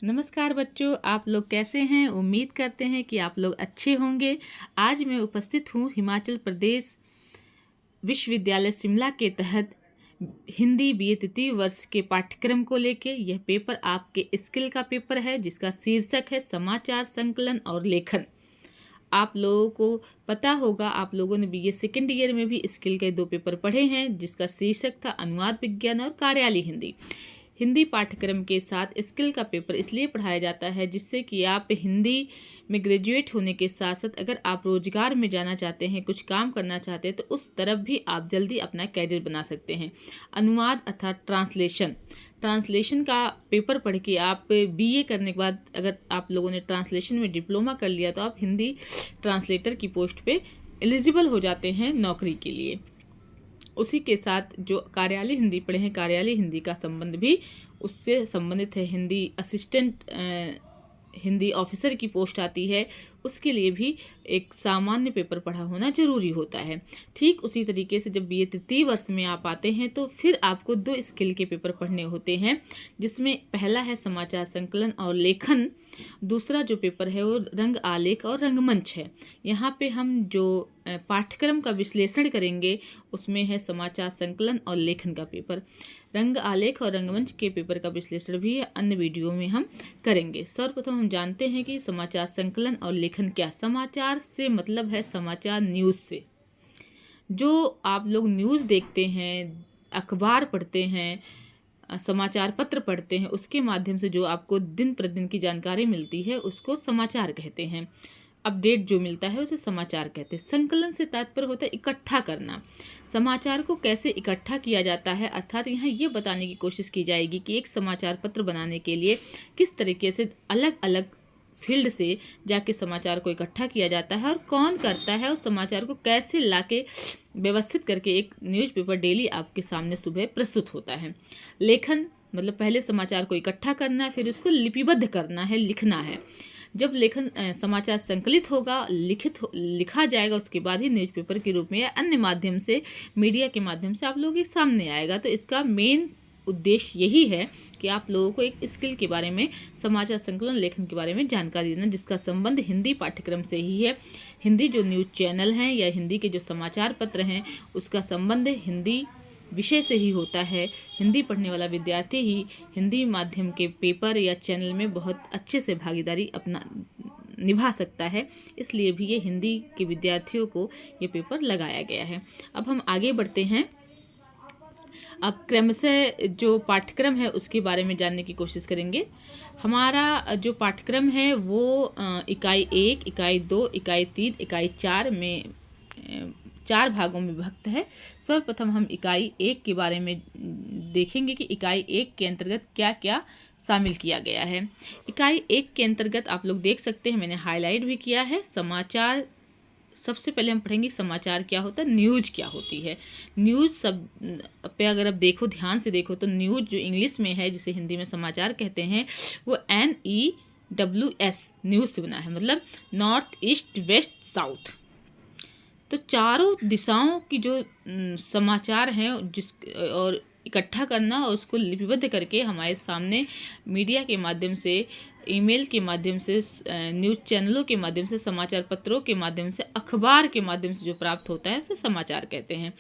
नमस्कार बच्चों, आप लोग कैसे हैं। उम्मीद करते हैं कि आप लोग अच्छे होंगे। आज मैं उपस्थित हूँ हिमाचल प्रदेश विश्वविद्यालय शिमला के तहत हिंदी बीए तृतीय वर्ष के पाठ्यक्रम को लेके। यह पेपर आपके स्किल का पेपर है जिसका शीर्षक है समाचार संकलन और लेखन। आप लोगों को पता होगा, आप लोगों ने बीए सेकेंड ईयर में भी स्किल के 2 पेपर पढ़े हैं जिसका शीर्षक था अनुवाद विज्ञान और कार्यालय हिंदी। हिंदी पाठ्यक्रम के साथ स्किल का पेपर इसलिए पढ़ाया जाता है जिससे कि आप हिंदी में ग्रेजुएट होने के साथ साथ अगर आप रोजगार में जाना चाहते हैं, कुछ काम करना चाहते हैं, तो उस तरफ भी आप जल्दी अपना कैरियर बना सकते हैं। अनुवाद अर्थात ट्रांसलेशन का पेपर पढ़ के आप बीए करने के बाद अगर आप लोगों ने ट्रांसलेशन में डिप्लोमा कर लिया तो आप हिंदी ट्रांसलेटर की पोस्ट पे एलिजिबल हो जाते हैं नौकरी के लिए। उसी के साथ जो कार्यालय हिंदी पढ़े हैं, कार्यालय हिंदी का संबंध भी उससे संबंधित है। हिंदी असिस्टेंट हिंदी ऑफिसर की पोस्ट आती है, उसके लिए भी एक सामान्य पेपर पढ़ा होना जरूरी होता है। ठीक उसी तरीके से जब बीए तृतीय वर्ष में आप आते हैं तो फिर आपको 2 स्किल के पेपर पढ़ने होते हैं, जिसमें पहला है समाचार संकलन और लेखन, दूसरा जो पेपर है वो रंग आलेख और रंगमंच है। यहाँ पे हम जो पाठ्यक्रम का विश्लेषण करेंगे उसमें है समाचार संकलन और लेखन का पेपर। रंग आलेख और रंगमंच के पेपर का विश्लेषण भी अन्य वीडियो में हम करेंगे। सर्वप्रथम हम जानते हैं कि समाचार संकलन और लेखन क्या। समाचार से मतलब है समाचार न्यूज़ से। जो आप लोग न्यूज़ देखते हैं, अखबार पढ़ते हैं, समाचार पत्र पढ़ते हैं, उसके माध्यम से जो आपको दिन प्रतिदिन की जानकारी मिलती है उसको समाचार कहते हैं। अपडेट जो मिलता है उसे समाचार कहते हैं। संकलन से तात्पर्य होता है इकट्ठा करना। समाचार को कैसे इकट्ठा किया जाता है, अर्थात यहाँ ये बताने की कोशिश की जाएगी कि एक समाचार पत्र बनाने के लिए किस तरीके से अलग अलग फील्ड से जाके समाचार को इकट्ठा किया जाता है और कौन करता है, और समाचार को कैसे लाके व्यवस्थित करके एक न्यूज़पेपर डेली आपके सामने सुबह प्रस्तुत होता है। लेखन मतलब पहले समाचार को इकट्ठा करना है, फिर उसको लिपिबद्ध करना है, लिखना है। जब लेखन समाचार संकलित होगा, लिखा जाएगा, उसके बाद ही न्यूज़पेपर के रूप में या अन्य माध्यम से, मीडिया के माध्यम से आप लोगों के सामने आएगा। तो इसका मेन उद्देश्य यही है कि आप लोगों को एक स्किल के बारे में, समाचार संकलन लेखन के बारे में जानकारी देना, जिसका संबंध हिंदी पाठ्यक्रम से ही है। हिंदी जो न्यूज़ चैनल हैं या हिंदी के जो समाचार पत्र हैं उसका संबंध हिंदी विषय से ही होता है। हिंदी पढ़ने वाला विद्यार्थी ही हिंदी माध्यम के पेपर या चैनल में बहुत अच्छे से भागीदारी अपना निभा सकता है, इसलिए भी ये हिंदी के विद्यार्थियों को ये पेपर लगाया गया है। अब हम आगे बढ़ते हैं। अब क्रमशः जो पाठ्यक्रम है उसके बारे में जानने की कोशिश करेंगे। हमारा जो पाठ्यक्रम है वो इकाई 1, इकाई 2, इकाई 3, इकाई 4 में 4 भागों में विभक्त है। सर्वप्रथम हम इकाई 1 के बारे में देखेंगे कि इकाई 1 के अंतर्गत क्या क्या शामिल किया गया है। इकाई 1 के अंतर्गत आप लोग देख सकते हैं, मैंने हाईलाइट भी किया है। समाचार, सबसे पहले हम पढ़ेंगे समाचार क्या होता है, न्यूज़ क्या होती है। न्यूज़ सब पे अगर आप देखो, ध्यान से देखो, तो न्यूज़ जो इंग्लिश में है, जिसे हिंदी में समाचार कहते हैं, वो NEWS न्यूज़ से बना है, मतलब नॉर्थ, ईस्ट, वेस्ट, साउथ। तो चारों दिशाओं की जो समाचार हैं जिस और इकट्ठा करना और उसको लिपिबद्ध करके हमारे सामने मीडिया के माध्यम से, ईमेल के माध्यम से, न्यूज़ चैनलों के माध्यम से, समाचार पत्रों के माध्यम से, अखबार के माध्यम से जो प्राप्त होता है उसे समाचार कहते हैं।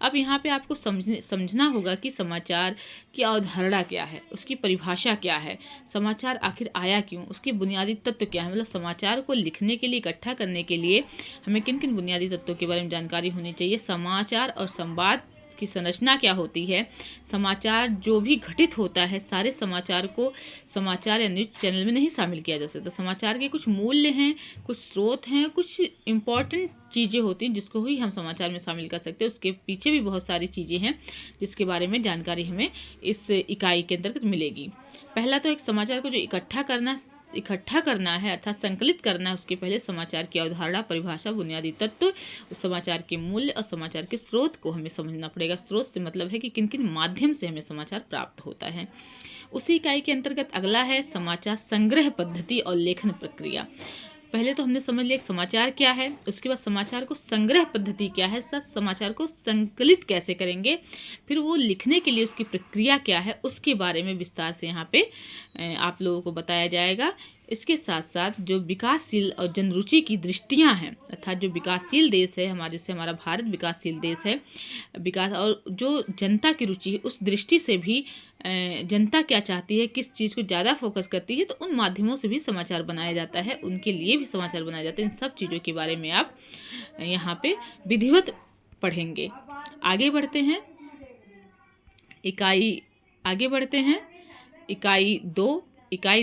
अब यहाँ पे आपको समझना होगा कि समाचार की अवधारणा क्या है, उसकी परिभाषा क्या है, समाचार आखिर आया क्यों, उसके बुनियादी तत्व क्या है। मतलब समाचार को लिखने के लिए, इकट्ठा करने के लिए हमें किन किन बुनियादी तत्वों के बारे में जानकारी होनी चाहिए। समाचार और संवाद की संरचना क्या होती है। समाचार जो भी घटित होता है, सारे समाचार को समाचार या न्यूज़ चैनल में नहीं शामिल किया जा सकता। समाचार के कुछ मूल्य हैं, कुछ स्रोत हैं, कुछ इम्पॉर्टेंट चीज़ें होती हैं जिसको ही हम समाचार में शामिल कर सकते हैं। उसके पीछे भी बहुत सारी चीज़ें हैं जिसके बारे में जानकारी हमें इस इकाई के अंतर्गत मिलेगी। पहला तो एक समाचार को जो इकट्ठा करना है अर्थात संकलित करना है, उसके पहले समाचार की अवधारणा, परिभाषा, बुनियादी तत्व, उस समाचार के मूल्य और समाचार के स्रोत को हमें समझना पड़ेगा। स्रोत से मतलब है कि किन किन माध्यम से हमें समाचार प्राप्त होता है। उसी इकाई के अंतर्गत अगला है समाचार संग्रह पद्धति और लेखन प्रक्रिया। पहले तो हमने समझ लिया समाचार क्या है, उसके बाद समाचार को संग्रह पद्धति क्या है, साथ समाचार को संकलित कैसे करेंगे, फिर वो लिखने के लिए उसकी प्रक्रिया क्या है, उसके बारे में विस्तार से यहाँ पे आप लोगों को बताया जाएगा। इसके साथ साथ जो विकासशील और जनरुचि की दृष्टियां हैं, अर्थात जो विकासशील देश है हमारे से, हमारा भारत विकासशील देश है, विकास और जो जनता की रुचि है उस दृष्टि से भी जनता क्या चाहती है, किस चीज़ को ज़्यादा फोकस करती है, तो उन माध्यमों से भी समाचार बनाया जाता है, उनके लिए भी समाचार बनाए जाते हैं। इन सब चीज़ों के बारे में आप यहाँ पे विधिवत पढ़ेंगे। आगे बढ़ते हैं इकाई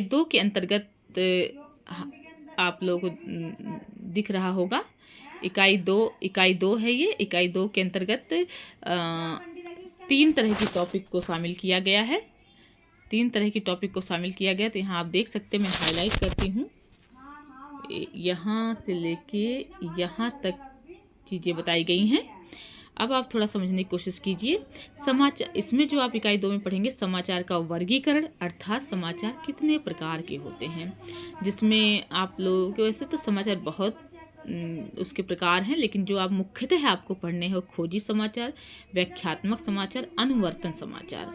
दो के अंतर्गत आप लोगों को दिख रहा होगा इकाई दो है ये। इकाई 2 के अंतर्गत 3 तरह की टॉपिक को शामिल किया गया है। तो यहाँ आप देख सकते हैं, मैं हाईलाइट करती हूँ, यहाँ से लेके यहाँ तक चीज़ें बताई गई हैं। अब आप थोड़ा समझने की कोशिश कीजिए। समाचार, इसमें जो आप इकाई 2 में पढ़ेंगे, समाचार का वर्गीकरण, अर्थात समाचार कितने प्रकार के होते हैं, जिसमें आप लोगों के वैसे तो समाचार बहुत उसके प्रकार हैं, लेकिन जो आप मुख्यतः आपको पढ़ने हैं वो खोजी समाचार, व्याख्यात्मक समाचार, अनुवर्तन समाचार,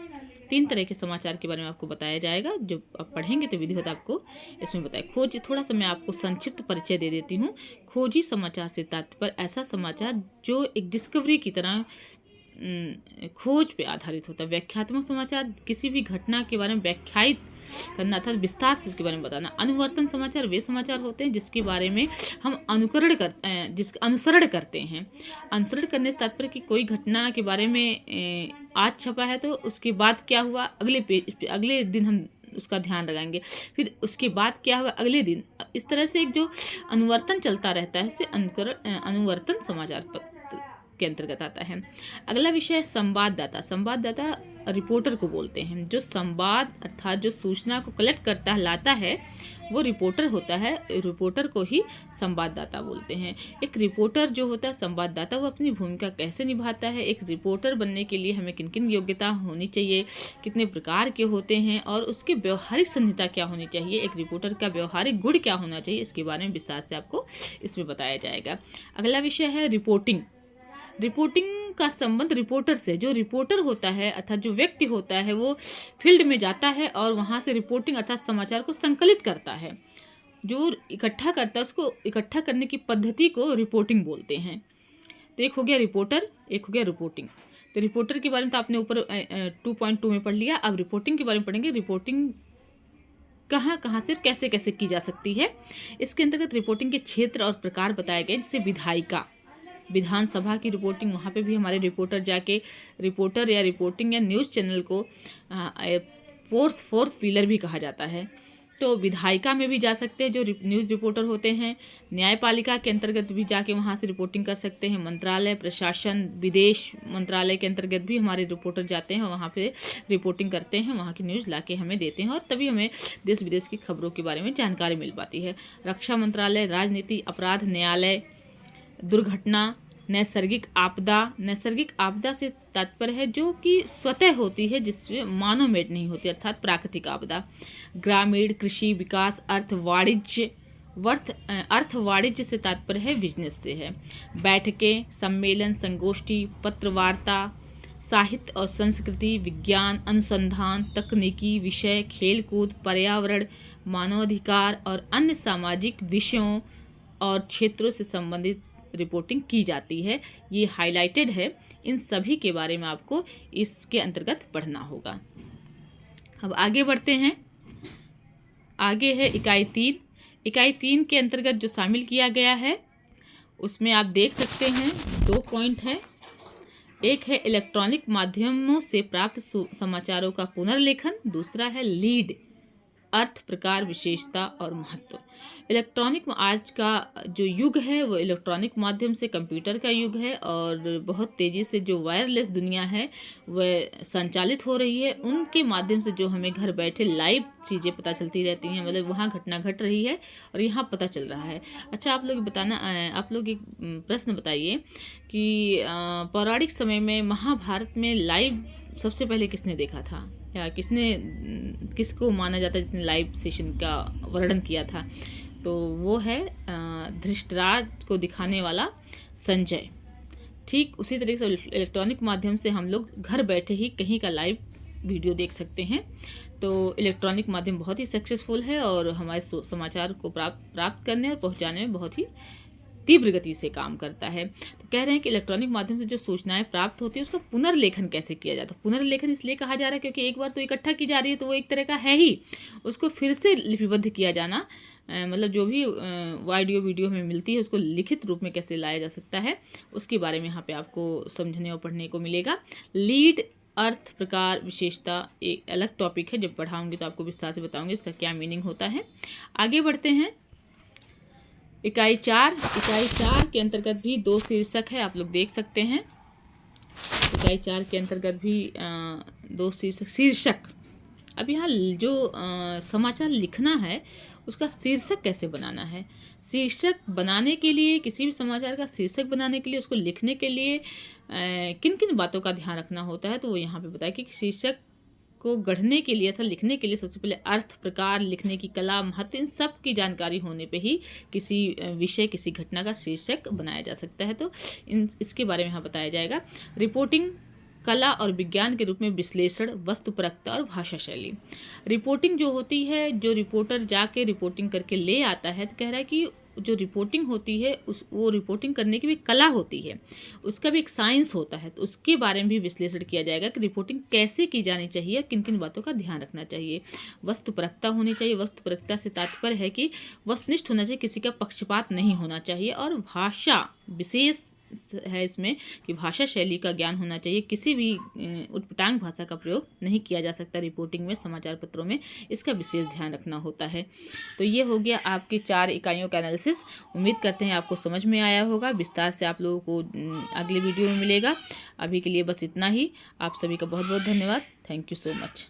3 तरह के समाचार के बारे में आपको बताया जाएगा। जो आप पढ़ेंगे तो विधिवत आपको इसमें बताए। खोजी, थोड़ा सा मैं आपको संक्षिप्त परिचय दे देती हूँ। खोजी समाचार से तात्पर्य ऐसा समाचार जो एक डिस्कवरी की तरह खोज पे आधारित होता है। व्याख्यात्मक समाचार किसी भी घटना के बारे में व्याख्यायित करना था, विस्तार से उसके बारे में बताना। अनुवर्तन समाचार वे समाचार होते हैं जिसके बारे में हम अनुसरण करते हैं। अनुसरण करने से तात्पर्य कि कोई घटना के बारे में आज छपा है तो उसके बाद क्या हुआ, अगले दिन हम उसका ध्यान लगाएंगे, फिर उसके बाद क्या हुआ अगले दिन। इस तरह से एक जो अनुवर्तन चलता रहता है उसे अनुवर्तन समाचार के अंतर्गत आता है। अगला विषय है संवाददाता। संवाददाता रिपोर्टर को बोलते हैं। जो संवाद अर्थात जो सूचना को कलेक्ट करता है, लाता है, वो रिपोर्टर होता है। रिपोर्टर को ही संवाददाता बोलते हैं। एक रिपोर्टर जो होता है संवाददाता, वो अपनी भूमिका कैसे निभाता है, एक रिपोर्टर बनने के लिए हमें किन किन योग्यता होनी चाहिए, कितने प्रकार के होते हैं और उसके व्यवहारिक संहिता क्या होनी चाहिए, एक रिपोर्टर का व्यवहारिक गुण क्या होना चाहिए, इसके बारे में विस्तार से आपको इसमें बताया जाएगा। अगला विषय है रिपोर्टिंग। रिपोर्टिंग का संबंध रिपोर्टर से, जो रिपोर्टर होता है अर्थात जो व्यक्ति होता है वो फील्ड में जाता है और वहाँ से रिपोर्टिंग अर्थात समाचार को संकलित करता है। जो इकट्ठा करता है उसको इकट्ठा करने की पद्धति को रिपोर्टिंग बोलते हैं। तो एक हो गया रिपोर्टर, एक हो गया रिपोर्टिंग। तो रिपोर्टर के बारे में तो आपने ऊपर 2.2 में पढ़ लिया। अब रिपोर्टिंग के बारे में पढ़ेंगे। रिपोर्टिंग कहाँ से कैसे कैसे की जा सकती है। इसके अंतर्गत रिपोर्टिंग के क्षेत्र और प्रकार बताए गए, जैसे विधायिका, विधानसभा की रिपोर्टिंग, वहाँ पे भी हमारे रिपोर्टर जाके रिपोर्टर या रिपोर्टिंग या न्यूज़ चैनल को फोर्थ पिलर भी कहा जाता है। तो विधायिका में भी जा सकते हैं जो न्यूज़ रिपोर्टर होते हैं। न्यायपालिका के अंतर्गत भी जाके वहाँ से रिपोर्टिंग कर सकते हैं। मंत्रालय, प्रशासन, विदेश मंत्रालय के अंतर्गत भी हमारे रिपोर्टर जाते हैं और वहाँ पे रिपोर्टिंग करते हैं, वहाँ की न्यूज़ लाके हमें देते हैं और तभी हमें देश विदेश की खबरों के बारे में जानकारी मिल पाती है। रक्षा मंत्रालय, राजनीति, अपराध न्यायालय, दुर्घटना, नैसर्गिक आपदा। नैसर्गिक आपदा से तात्पर्य है जो कि स्वतः होती है, जिसमें मानव मेड नहीं होती, अर्थात प्राकृतिक आपदा। ग्रामीण, कृषि, विकास, अर्थ वाणिज्य से तात्पर्य है बिजनेस से है। बैठकें, सम्मेलन, संगोष्ठी, पत्रवार्ता, साहित्य और संस्कृति, विज्ञान, अनुसंधान, तकनीकी विषय, खेलकूद, पर्यावरण, मानवाधिकार और अन्य सामाजिक विषयों और क्षेत्रों से संबंधित रिपोर्टिंग की जाती है। ये हाईलाइटेड है। इन सभी के बारे में आपको इसके अंतर्गत पढ़ना होगा। अब आगे बढ़ते हैं। आगे है इकाई 3। इकाई 3 के अंतर्गत जो शामिल किया गया है उसमें आप देख सकते हैं 2 पॉइंट है। एक है इलेक्ट्रॉनिक माध्यमों से प्राप्त समाचारों का पुनर्लेखन, दूसरा है लीड, अर्थ, प्रकार, विशेषता और महत्व। इलेक्ट्रॉनिक आज का जो युग है वो इलेक्ट्रॉनिक माध्यम से कंप्यूटर का युग है और बहुत तेज़ी से जो वायरलेस दुनिया है वह संचालित हो रही है। उनके माध्यम से जो हमें घर बैठे लाइव चीज़ें पता चलती रहती हैं, मतलब वहाँ घटना घट रही है और यहाँ पता चल रहा है। अच्छा, आप लोग एक प्रश्न बताइए कि पौराणिक समय में महाभारत में लाइव सबसे पहले किसने देखा था या किसको माना जाता है जिसने लाइव सेशन का वर्णन किया था? तो वो है धृतराज को दिखाने वाला संजय। ठीक उसी तरीके से इलेक्ट्रॉनिक माध्यम से हम लोग घर बैठे ही कहीं का लाइव वीडियो देख सकते हैं। तो इलेक्ट्रॉनिक माध्यम बहुत ही सक्सेसफुल है और हमारे समाचार को प्राप्त करने और पहुंचाने में बहुत ही तीव्र गति से काम करता है। तो कह रहे हैं कि इलेक्ट्रॉनिक माध्यम से जो सूचनाएं प्राप्त होती है उसका पुनर्लेखन कैसे किया जाता है। पुनर्लेखन इसलिए कहा जा रहा है क्योंकि एक बार तो इकट्ठा की जा रही है तो वो एक तरह का है ही, उसको फिर से लिपिबद्ध किया जाना, मतलब जो भी ऑडियो वीडियो हमें मिलती है उसको लिखित रूप में कैसे लाया जा सकता है, उसके बारे में यहाँ पे आपको समझने और पढ़ने को मिलेगा। लीड, अर्थ, प्रकार, विशेषता एक अलग टॉपिक है, जब पढ़ाऊंगी तो आपको विस्तार से बताऊंगी इसका क्या मीनिंग होता है। आगे बढ़ते हैं। इकाई 4 के अंतर्गत भी 2 शीर्षक है, आप लोग देख सकते हैं। इकाई 4 के अंतर्गत भी 2 शीर्षक। अब यहाँ जो समाचार लिखना है उसका शीर्षक कैसे बनाना है। शीर्षक बनाने के लिए, किसी भी समाचार का शीर्षक बनाने के लिए, उसको लिखने के लिए किन किन बातों का ध्यान रखना होता है, तो वो यहाँ पे बताया कि शीर्षक को गढ़ने के लिए अथवा लिखने के लिए सबसे पहले अर्थ, प्रकार, लिखने की कला, महत्व, इन सब की जानकारी होने पे ही किसी विषय, किसी घटना का शीर्षक बनाया जा सकता है। तो इसके बारे में यहाँ बताया जाएगा। रिपोर्टिंग कला और विज्ञान के रूप में विश्लेषण, वस्तुपरकता और भाषा शैली। रिपोर्टिंग जो होती है, जो रिपोर्टर जाके रिपोर्टिंग करके ले आता है, तो कह रहा है कि जो रिपोर्टिंग होती है वो रिपोर्टिंग करने की भी कला होती है, उसका भी एक साइंस होता है। तो उसके बारे में भी विश्लेषण किया जाएगा कि रिपोर्टिंग कैसे की जानी चाहिए, किन किन बातों का ध्यान रखना चाहिए। वस्तुपरकता होनी चाहिए। वस्तुपरकता से तात्पर्य है कि वस्तुनिष्ठ होना चाहिए, किसी का पक्षपात नहीं होना चाहिए। और भाषा विशेष है इसमें कि भाषा शैली का ज्ञान होना चाहिए। किसी भी उटपटांग भाषा का प्रयोग नहीं किया जा सकता रिपोर्टिंग में, समाचार पत्रों में, इसका विशेष ध्यान रखना होता है। तो ये हो गया आपकी 4 इकाइयों का एनालिसिस। उम्मीद करते हैं आपको समझ में आया होगा। विस्तार से आप लोगों को अगले वीडियो में मिलेगा। अभी के लिए बस इतना ही। आप सभी का बहुत बहुत धन्यवाद। Thank you so much.